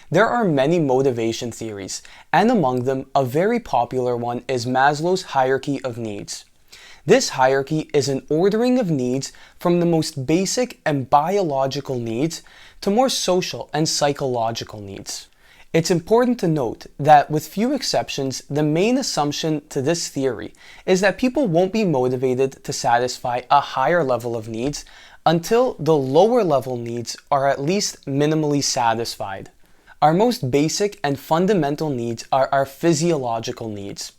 There are many motivation theories, and among them, a very popular one is Maslow's hierarchy of needs. This hierarchy is an ordering of needs from the most basic and biological needs to more social and psychological needs. It's important to note that, with few exceptions, the main assumption to this theory is that people won't be motivated to satisfy a higher level of needs until the lower level needs are at least minimally satisfied. Our most basic and fundamental needs are our physiological needs.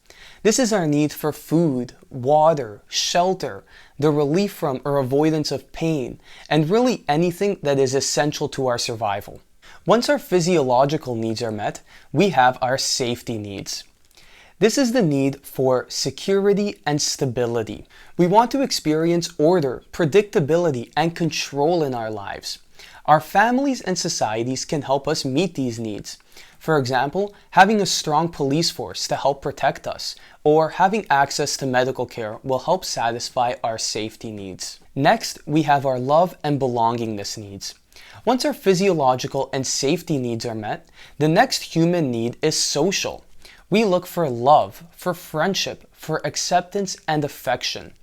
This is our need for food, water, shelter, the relief from or avoidance of pain, and really anything that is essential to our survival. Once our physiological needs are met, we have our safety needs. This is the need for security and stability. We want to experience order, predictability, and control in our lives. Our families and societies can help us meet these needs. For example, having a strong police force to help protect us, or having access to medical care will help satisfy our safety needs. Next, we have our love and belongingness needs. Once our physiological and safety needs are met, the next human need is social. We look for love, for friendship, for acceptance and affection.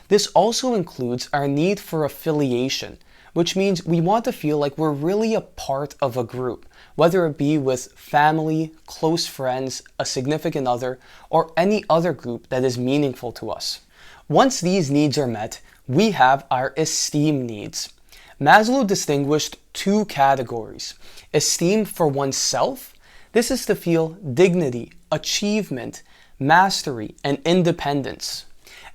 This also includes our need for affiliation, which means we want to feel like we're really a part of a group, whether it be with family, close friends, a significant other, or any other group that is meaningful to us. Once these needs are met, we have our esteem needs. Maslow distinguished two categories: esteem for oneself. This is to feel dignity, achievement, mastery, and independence.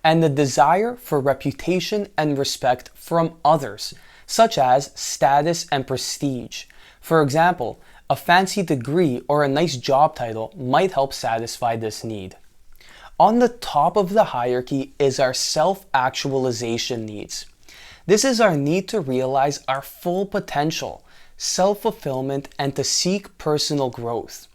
And the desire for reputation and respect from others, such as status and prestige. For example, a fancy degree or a nice job title might help satisfy this need. On the top of the hierarchy is our self-actualization needs. This is our need to realize our full potential, self-fulfillment, and to seek personal growth.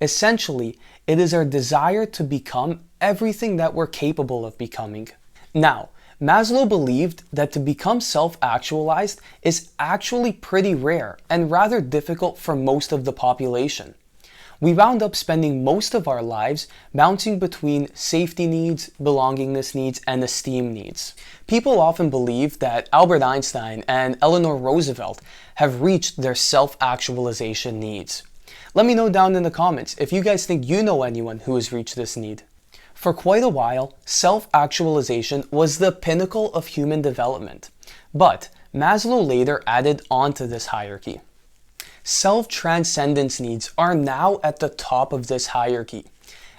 Essentially, it is our desire to become everything that we're capable of becoming. Now, Maslow believed that to become self-actualized is actually pretty rare and rather difficult for most of the population. We wound up spending most of our lives bouncing between safety needs, belongingness needs, and esteem needs. People often believe that Albert Einstein and Eleanor Roosevelt have reached their self-actualization needs. Let me know down in the comments if you guys think you know anyone who has reached this need. For quite a while, self-actualization was the pinnacle of human development, but Maslow later added on to this hierarchy. Self-transcendence needs are now at the top of this hierarchy.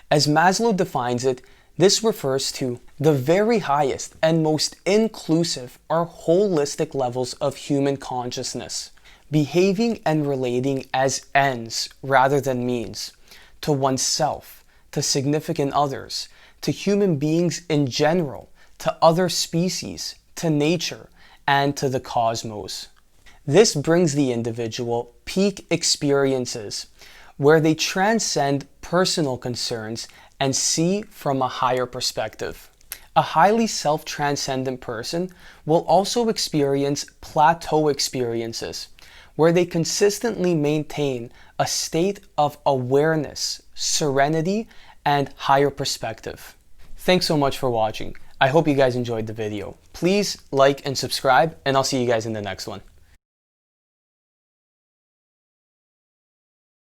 As Maslow defines it, this refers to the very highest and most inclusive or holistic levels of human consciousness, behaving and relating as ends rather than means, to oneself, to significant others, to human beings in general, to other species, to nature, and to the cosmos. This brings the individual peak experiences, where they transcend personal concerns and see from a higher perspective. A highly self-transcendent person will also experience plateau experiences, where they consistently maintain a state of awareness, serenity, and higher perspective. Thanks so much for watching. I hope you guys enjoyed the video. Please like and subscribe, and I'll see you guys in the next one.